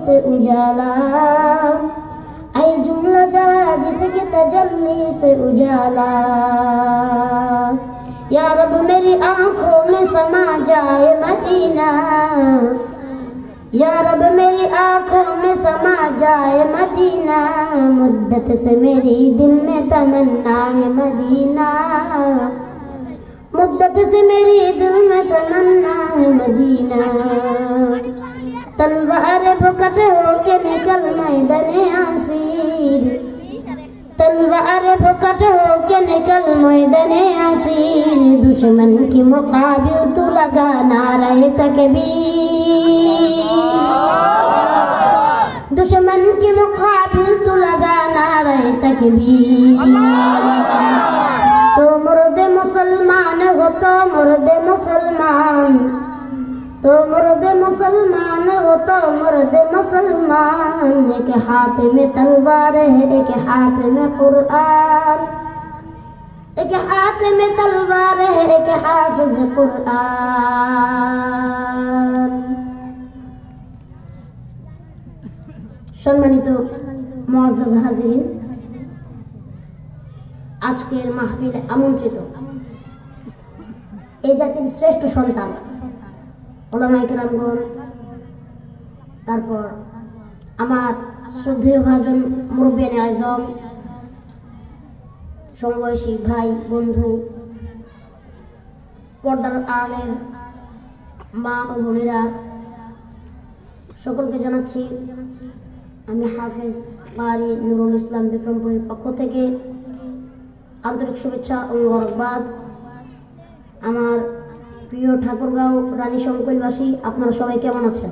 से उजाला, ऐ जुमला जा जिसके तजल्ली से उजाला। या रब मेरी आंखों में समा जाए मदीना, या रब मेरी आंखों में समा जाए मदीना। मुद्दत से मेरी दिल में तमन्ना है मदीना, मुद्दत से मेरी दिल में तमन्ना है मदीना। तलवार फुकट होके निकल मैदाने आसीर, तलवार फुकट होके निकल मैदाने आसीर। दुश्मन की मुकाबिल तू लगा नारे तकबीर, दुश्मन की मुकाबिल तू लगा नारे तकबीर। तो मुर्दे मुसलमान हो, तो मुर्दे मुसलमान, तो मुर्दे मुसलमान हो, तो मुर्दे मुसलमान। एक हाथ में तलवार है, एक हाथ में कुरान, एक हाथ में तलवार है, एक हाफिज कुरान। सम्मानित मुअज्जज हाजिरिन, আজকের মাহফিলে আমন্ত্রিত এই জাতির শ্রেষ্ঠ সন্তান উলামায়ে কেরামগণ, তারপর আমার শ্রদ্ধেয় ভাজন মুরব্বিয়ানে আযম, সমবয়সী ভাই বন্ধু, পর্দার আড়ালের মা ও বোনেরা, সকলকে জানাচ্ছি আমি হাফেজ কারি নুরুল ইসলাম বিক্রমপুরের পক্ষ থেকে আন্তরিক শুভেচ্ছা ও মোবারকবাদ। আমার প্রিয় ঠাকুরগাঁও রানী সংকুলবাসী, আপনারা সবাই কেমন আছেন?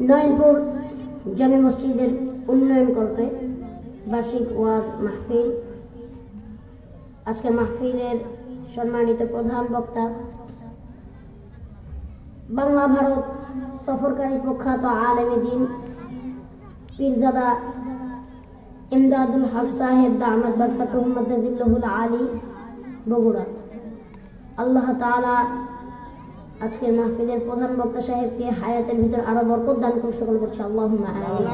নয়নপুর জামে মসজিদের উন্নয়ন কল্পে বার্ষিক ওয়াজ মাহফিল। আজকের মাহফিলের সম্মানিত প্রধান বক্তা বাংলা ভারত সফরকারী প্রখ্যাত আলেমে দ্বীন পীরজাদা ইমদাদুল হক সাহেব দামাত বরকাতুহু মাদ্দাজিল্লাহুল আলী, বগুড়া। আল্লাহ তাআলা আজকের মাহফিলের প্রধান বক্তা সাহেবকে হায়াতের ভিতর আরো বরকত দান করুন, সকল করছে আল্লাহুম্মা আমিন।